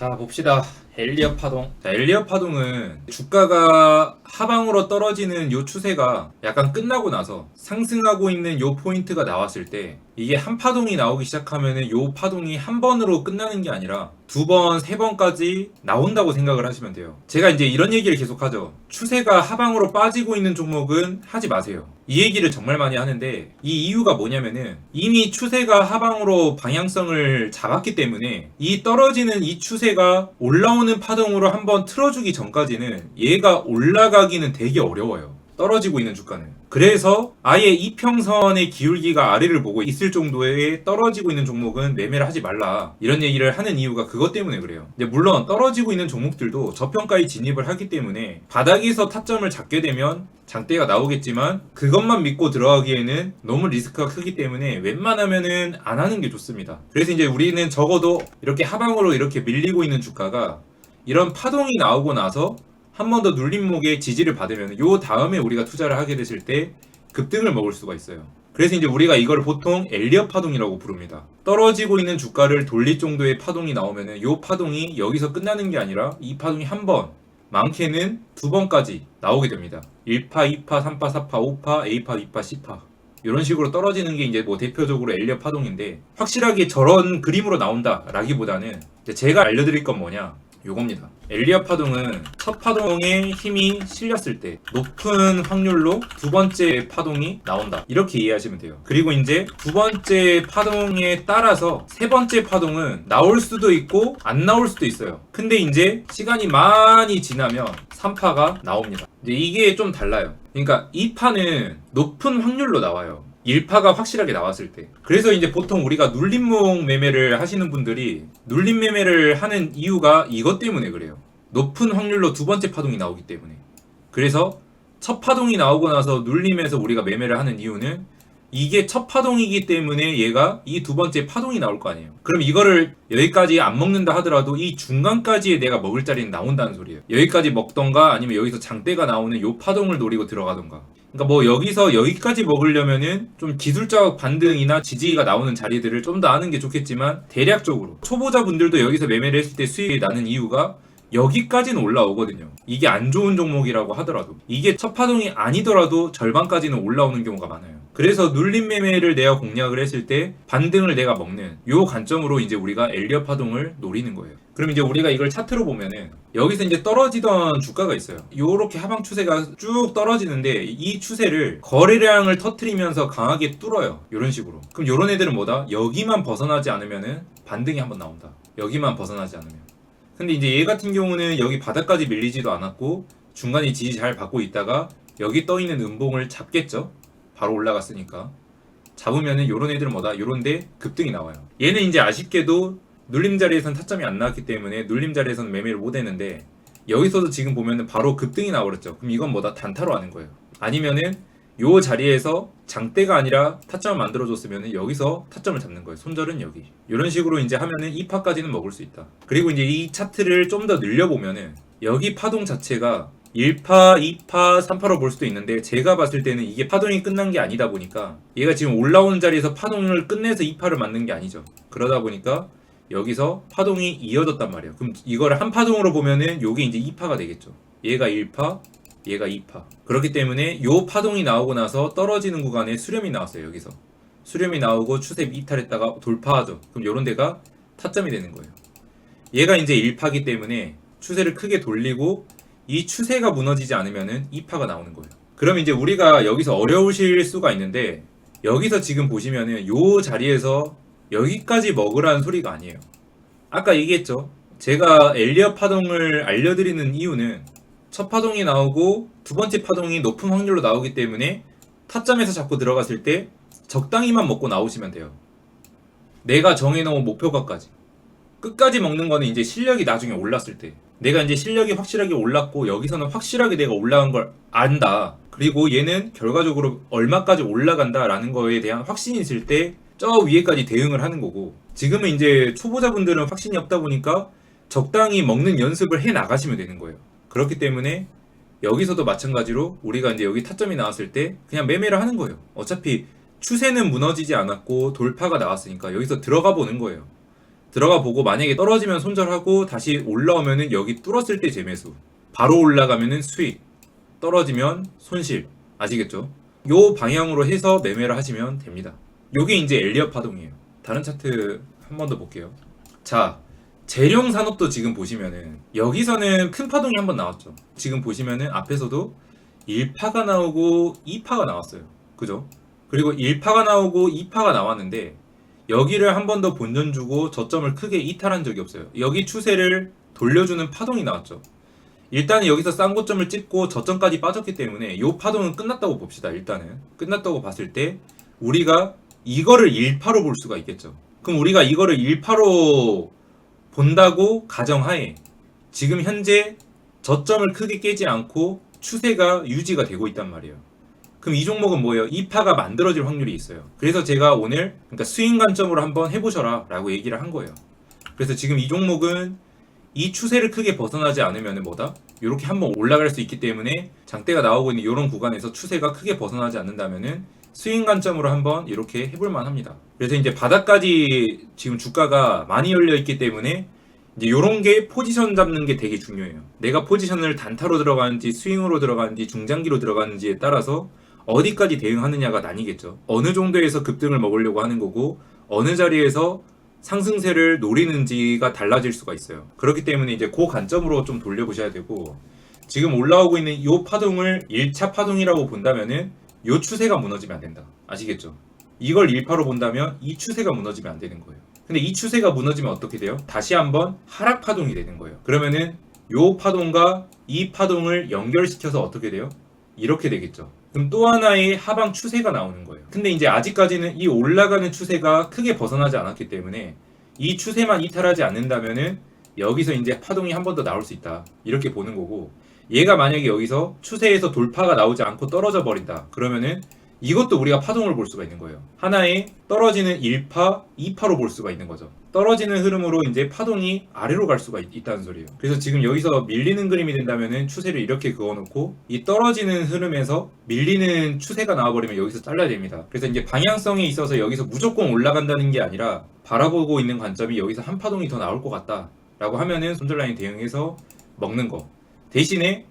자, 봅시다. 엘리엇 파동. 자, 엘리엇 파동은 주가가 하방으로 떨어지는 요 추세가 약간 끝나고 나서 상승하고 있는 요 포인트가 나왔을 때 이게 한 파동이 나오기 시작하면은 요 파동이 한 번으로 끝나는 게 아니라 두 번, 세 번까지 나온다고 생각을 하시면 돼요. 제가 이제 이런 얘기를 계속 하죠. 추세가 하방으로 빠지고 있는 종목은 하지 마세요. 이 얘기를 정말 많이 하는데 이 이유가 뭐냐면은 이미 추세가 하방으로 방향성을 잡았기 때문에 이 떨어지는 이 추세가 올라오는 파동으로 한번 틀어주기 전까지는 얘가 올라가기는 되게 어려워요. 떨어지고 있는 주가는. 그래서 아예 이평선의 기울기가 아래를 보고 있을 정도의 떨어지고 있는 종목은 매매를 하지 말라. 이런 얘기를 하는 이유가 그것 때문에 그래요. 근데 물론 떨어지고 있는 종목들도 저평가에 진입을 하기 때문에 바닥에서 타점을 잡게 되면 장대가 나오겠지만 그것만 믿고 들어가기에는 너무 리스크가 크기 때문에 웬만하면은 안 하는 게 좋습니다. 그래서 이제 우리는 적어도 이렇게 하방으로 이렇게 밀리고 있는 주가가 이런 파동이 나오고 나서 한 번 더 눌림목의 지지를 받으면 요 다음에 우리가 투자를 하게 되실 때 급등을 먹을 수가 있어요. 그래서 이제 우리가 이걸 보통 엘리엇 파동이라고 부릅니다. 떨어지고 있는 주가를 돌릴 정도의 파동이 나오면은 요 파동이 여기서 끝나는 게 아니라 이 파동이 한 번, 많게는 두 번까지 나오게 됩니다. 1파, 2파, 3파, 4파, 5파, A파, B파, C파 이런 식으로 떨어지는 게 이제 뭐 대표적으로 엘리엇 파동인데 확실하게 저런 그림으로 나온다 라기보다는 제가 알려드릴 건 뭐냐 요겁니다. 엘리엇 파동은 첫 파동에 힘이 실렸을 때 높은 확률로 두 번째 파동이 나온다. 이렇게 이해하시면 돼요. 그리고 이제 두 번째 파동에 따라서 세 번째 파동은 나올 수도 있고 안 나올 수도 있어요. 근데 이제 시간이 많이 지나면 3파가 나옵니다. 이제 이게 좀 달라요. 그러니까 2파는 높은 확률로 나와요. 1파가 확실하게 나왔을 때. 그래서 이제 보통 우리가 눌림목 매매를 하시는 분들이 눌림 매매를 하는 이유가 이것 때문에 그래요. 높은 확률로 두 번째 파동이 나오기 때문에. 그래서 첫 파동이 나오고 나서 눌림에서 우리가 매매를 하는 이유는 이게 첫 파동이기 때문에 얘가 이 두 번째 파동이 나올 거 아니에요. 그럼 이거를 여기까지 안 먹는다 하더라도 이 중간까지에 내가 먹을 자리는 나온다는 소리예요. 여기까지 먹던가 아니면 여기서 장대가 나오는 요 파동을 노리고 들어가던가. 그러니까 뭐 여기서 여기까지 먹으려면은 좀 기술적 반등이나 지지가 나오는 자리들을 좀 더 아는 게 좋겠지만 대략적으로 초보자분들도 여기서 매매를 했을 때 수익이 나는 이유가 여기까지는 올라오거든요. 이게 안 좋은 종목이라고 하더라도 이게 첫 파동이 아니더라도 절반까지는 올라오는 경우가 많아요. 그래서 눌림 매매를 내가 공략을 했을 때 반등을 내가 먹는 요 관점으로 이제 우리가 엘리엇 파동을 노리는 거예요. 그럼 이제 우리가 이걸 차트로 보면은 여기서 이제 떨어지던 주가가 있어요. 요렇게 하방 추세가 쭉 떨어지는데 이 추세를 거래량을 터트리면서 강하게 뚫어요. 요런 식으로. 그럼 요런 애들은 뭐다? 여기만 벗어나지 않으면은 반등이 한번 나온다. 여기만 벗어나지 않으면. 근데 이제 얘 같은 경우는 여기 바닥까지 밀리지도 않았고 중간에 지지 잘 받고 있다가 여기 떠있는 음봉을 잡겠죠. 바로 올라갔으니까. 잡으면은 요런 애들은 뭐다? 요런데 급등이 나와요. 얘는 이제 아쉽게도 눌림 자리에선 타점이 안 나왔기 때문에 눌림 자리에서는 매매를 못 했는데 여기서도 지금 보면은 바로 급등이 나와버렸죠. 그럼 이건 뭐다? 단타로 하는 거예요. 아니면은 요 자리에서 장대가 아니라 타점을 만들어줬으면 여기서 타점을 잡는 거예요. 손절은 여기. 이런 식으로 이제 하면은 2파까지는 먹을 수 있다. 그리고 이제 이 차트를 좀 더 늘려보면은 여기 파동 자체가 1파, 2파, 3파로 볼 수도 있는데 제가 봤을 때는 이게 파동이 끝난 게 아니다 보니까 얘가 지금 올라오는 자리에서 파동을 끝내서 2파를 맞는 게 아니죠. 그러다 보니까 여기서 파동이 이어졌단 말이에요. 그럼 이거를 한 파동으로 보면은 요게 이제 2파가 되겠죠. 얘가 1파, 얘가 2파. 그렇기 때문에 요 파동이 나오고 나서 떨어지는 구간에 수렴이 나왔어요. 여기서 수렴이 나오고 추세 이탈했다가 돌파하죠. 그럼 요런 데가 타점이 되는 거예요. 얘가 이제 1파기 때문에 추세를 크게 돌리고 이 추세가 무너지지 않으면은 2파가 나오는 거예요. 그럼 이제 우리가 여기서 어려우실 수가 있는데 여기서 지금 보시면은 요 자리에서 여기까지 먹으라는 소리가 아니에요. 아까 얘기했죠. 제가 엘리엇 파동을 알려드리는 이유는 첫 파동이 나오고 두 번째 파동이 높은 확률로 나오기 때문에 타점에서 잡고 들어갔을 때 적당히만 먹고 나오시면 돼요. 내가 정해놓은 목표가까지. 끝까지 먹는 거는 이제 실력이 나중에 올랐을 때. 내가 이제 실력이 확실하게 올랐고 여기서는 확실하게 내가 올라간 걸 안다. 그리고 얘는 결과적으로 얼마까지 올라간다라는 거에 대한 확신이 있을 때 저 위에까지 대응을 하는 거고 지금은 이제 초보자분들은 확신이 없다 보니까 적당히 먹는 연습을 해 나가시면 되는 거예요. 그렇기 때문에 여기서도 마찬가지로 우리가 이제 여기 타점이 나왔을 때 그냥 매매를 하는 거예요. 어차피 추세는 무너지지 않았고 돌파가 나왔으니까 여기서 들어가 보는 거예요. 들어가 보고 만약에 떨어지면 손절하고 다시 올라오면은 여기 뚫었을 때 재매수, 바로 올라가면은 수익, 떨어지면 손실. 아시겠죠? 요 방향으로 해서 매매를 하시면 됩니다. 요게 이제 엘리엇 파동이에요. 다른 차트 한 번 더 볼게요. 자, 재룡 산업도 지금 보시면은 여기서는 큰 파동이 한 번 나왔죠. 지금 보시면은 앞에서도 1파가 나오고 2파가 나왔어요. 그죠? 그리고 1파가 나오고 2파가 나왔는데 여기를 한 번 더 본전 주고 저점을 크게 이탈한 적이 없어요. 여기 추세를 돌려주는 파동이 나왔죠. 일단은 여기서 싼 고점을 찍고 저점까지 빠졌기 때문에 이 파동은 끝났다고 봅시다. 일단은 끝났다고 봤을 때 우리가 이거를 1파로 볼 수가 있겠죠. 그럼 우리가 이거를 1파로 본다고 가정하에 지금 현재 저점을 크게 깨지 않고 추세가 유지가 되고 있단 말이에요. 그럼 이 종목은 뭐예요? 2파가 만들어질 확률이 있어요. 그래서 제가 오늘 그러니까 스윙 관점으로 한번 해보셔라 라고 얘기를 한 거예요. 그래서 지금 이 종목은 이 추세를 크게 벗어나지 않으면 뭐다? 이렇게 한번 올라갈 수 있기 때문에 장대가 나오고 있는 이런 구간에서 추세가 크게 벗어나지 않는다면은 스윙 관점으로 한번 이렇게 해볼만 합니다. 그래서 이제 바닥까지 지금 주가가 많이 열려 있기 때문에 이제 이런 게 포지션 잡는 게 되게 중요해요. 내가 포지션을 단타로 들어가는지 스윙으로 들어가는지 중장기로 들어가는지에 따라서 어디까지 대응하느냐가 나뉘겠죠. 어느 정도에서 급등을 먹으려고 하는 거고 어느 자리에서 상승세를 노리는지가 달라질 수가 있어요. 그렇기 때문에 이제 그 관점으로 좀 돌려보셔야 되고 지금 올라오고 있는 이 파동을 1차 파동이라고 본다면은 이 추세가 무너지면 안 된다. 아시겠죠? 이걸 1파로 본다면 이 추세가 무너지면 안 되는 거예요. 근데 이 추세가 무너지면 어떻게 돼요? 다시 한번 하락 파동이 되는 거예요. 그러면은 이 파동과 이 파동을 연결시켜서 어떻게 돼요? 이렇게 되겠죠. 그럼 또 하나의 하방 추세가 나오는 거예요. 근데 이제 아직까지는 이 올라가는 추세가 크게 벗어나지 않았기 때문에 이 추세만 이탈하지 않는다면은 여기서 이제 파동이 한 번 더 나올 수 있다. 이렇게 보는 거고 얘가 만약에 여기서 추세에서 돌파가 나오지 않고 떨어져 버린다. 그러면은 이것도 우리가 파동을 볼 수가 있는 거예요. 하나의 떨어지는 1파, 2파로 볼 수가 있는 거죠. 떨어지는 흐름으로 이제 파동이 아래로 갈 수가 있다는 소리예요. 그래서 지금 여기서 밀리는 그림이 된다면은 추세를 이렇게 그어놓고 이 떨어지는 흐름에서 밀리는 추세가 나와버리면 여기서 잘라야 됩니다. 그래서 이제 방향성에 있어서 여기서 무조건 올라간다는 게 아니라 바라보고 있는 관점이 여기서 한 파동이 더 나올 것 같다 라고 하면은 손절라인 대응해서 먹는 거. 대신에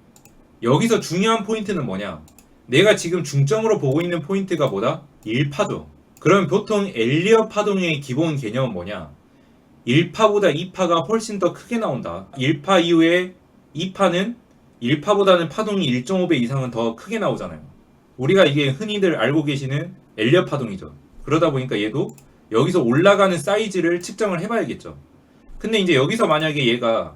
여기서 중요한 포인트는 뭐냐? 내가 지금 중점으로 보고 있는 포인트가 뭐다? 1파죠. 그럼 보통 엘리엇 파동의 기본 개념은 뭐냐? 1파보다 2파가 훨씬 더 크게 나온다. 1파 이후에 2파는 1파보다는 파동이 1.5배 이상은 더 크게 나오잖아요. 우리가 이게 흔히들 알고 계시는 엘리엇 파동이죠. 그러다 보니까 얘도 여기서 올라가는 사이즈를 측정을 해봐야겠죠. 근데 이제 여기서 만약에 얘가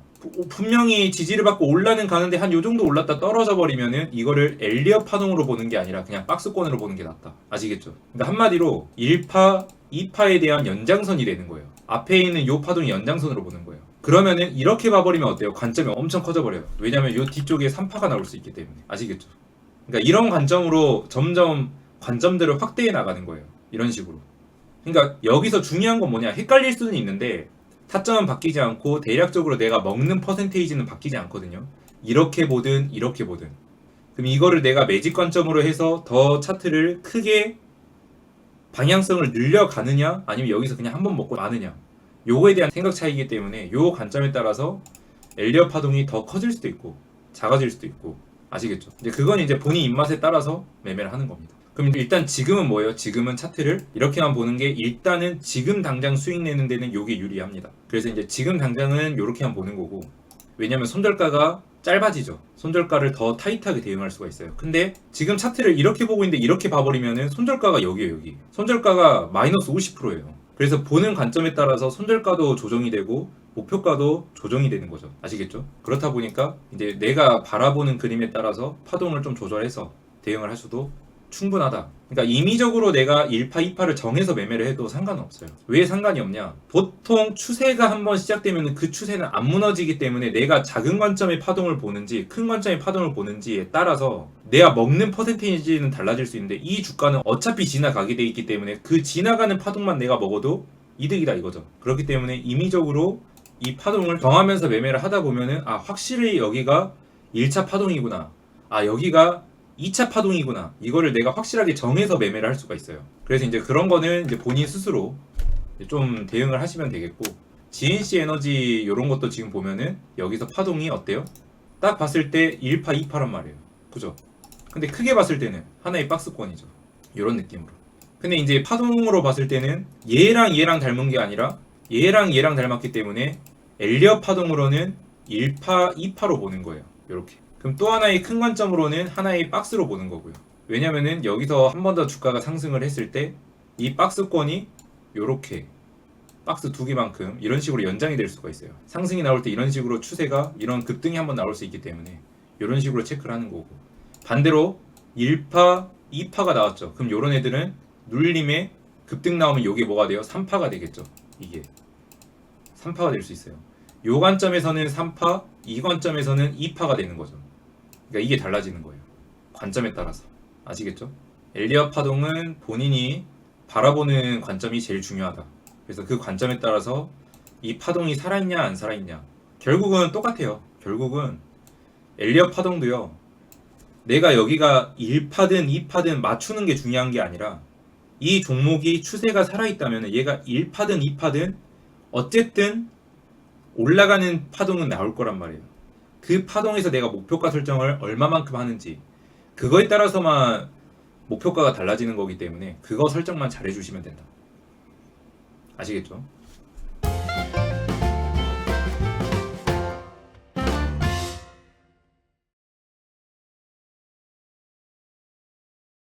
분명히 지지를 받고 올라는 가는데 한 요 정도 올랐다 떨어져 버리면은 이거를 엘리엇 파동으로 보는 게 아니라 그냥 박스권으로 보는 게 낫다. 아시겠죠? 그러니까 한마디로 1파, 2파에 대한 연장선이 되는 거예요. 앞에 있는 요 파동이 연장선으로 보는 거예요. 그러면은 이렇게 봐버리면 어때요? 관점이 엄청 커져버려요. 왜냐면 요 뒤쪽에 3파가 나올 수 있기 때문에. 아시겠죠? 그러니까 이런 관점으로 점점 관점들을 확대해 나가는 거예요. 이런 식으로. 그러니까 여기서 중요한 건 뭐냐? 헷갈릴 수는 있는데 타점은 바뀌지 않고 대략적으로 내가 먹는 퍼센테이지는 바뀌지 않거든요. 이렇게 보든 이렇게 보든. 그럼 이거를 내가 매직 관점으로 해서 더 차트를 크게 방향성을 늘려가느냐 아니면 여기서 그냥 한번 먹고 마느냐 요거에 대한 생각 차이기 때문에 요 관점에 따라서 엘리엇 파동이 더 커질 수도 있고 작아질 수도 있고 아시겠죠? 이제 그건 이제 본인 입맛에 따라서 매매를 하는 겁니다. 그럼 일단 지금은 뭐예요? 지금은 차트를 이렇게만 보는 게 일단은 지금 당장 수익 내는 데는 요게 유리합니다. 그래서 이제 지금 당장은 요렇게만 보는 거고 왜냐면 손절가가 짧아지죠. 손절가를 더 타이트하게 대응할 수가 있어요. 근데 지금 차트를 이렇게 보고 있는데 이렇게 봐버리면은 손절가가 여기에요. 여기 손절가가 마이너스 50%예요. 그래서 보는 관점에 따라서 손절가도 조정이 되고 목표가도 조정이 되는 거죠. 아시겠죠? 그렇다 보니까 이제 내가 바라보는 그림에 따라서 파동을 좀 조절해서 대응을 할 수도 충분하다. 그러니까 임의적으로 내가 1파, 2파를 정해서 매매를 해도 상관은 없어요. 왜 상관이 없냐? 보통 추세가 한번 시작되면 그 추세는 안 무너지기 때문에 내가 작은 관점의 파동을 보는지 큰 관점의 파동을 보는지에 따라서 내가 먹는 퍼센테이지는 달라질 수 있는데 이 주가는 어차피 지나가게 돼 있기 때문에 그 지나가는 파동만 내가 먹어도 이득이다 이거죠. 그렇기 때문에 임의적으로 이 파동을 정하면서 매매를 하다 보면은 아 확실히 여기가 1차 파동이구나. 아 여기가 2차 파동이구나. 이거를 내가 확실하게 정해서 매매를 할 수가 있어요. 그래서 이제 그런 거는 이제 본인 스스로 좀 대응을 하시면 되겠고 GNC 에너지 이런 것도 지금 보면은 여기서 파동이 어때요? 딱 봤을 때 1파 2파란 말이에요. 그죠? 근데 크게 봤을 때는 하나의 박스권이죠. 이런 느낌으로. 근데 이제 파동으로 봤을 때는 얘랑 닮은 게 아니라 얘랑 닮았기 때문에 엘리엇 파동으로는 1파 2파로 보는 거예요. 이렇게. 그럼 또 하나의 큰 관점으로는 하나의 박스로 보는 거고요. 왜냐면은 여기서 한 번 더 주가가 상승을 했을 때 이 박스권이 요렇게 박스 두 개만큼 이런 식으로 연장이 될 수가 있어요. 상승이 나올 때 이런 식으로 추세가 이런 급등이 한번 나올 수 있기 때문에 이런 식으로 체크를 하는 거고, 반대로 1파, 2파가 나왔죠. 그럼 요런 애들은 눌림에 급등 나오면 요게 뭐가 돼요? 3파가 되겠죠. 이게 3파가 될 수 있어요. 요 관점에서는 3파, 이 관점에서는 2파가 되는 거죠. 그러니까 이게 달라지는 거예요. 관점에 따라서. 아시겠죠? 엘리엇 파동은 본인이 바라보는 관점이 제일 중요하다. 그래서 그 관점에 따라서 이 파동이 살아있냐 안 살아있냐 결국은 똑같아요. 결국은 엘리엇 파동도요, 내가 여기가 1파든 2파든 맞추는 게 중요한 게 아니라 이 종목이 추세가 살아있다면 얘가 1파든 2파든 어쨌든 올라가는 파동은 나올 거란 말이에요. 그 파동에서 내가 목표가 설정을 얼마만큼 하는지 그거에 따라서만 목표가가 달라지는 거기 때문에 그거 설정만 잘 해주시면 된다. 아시겠죠?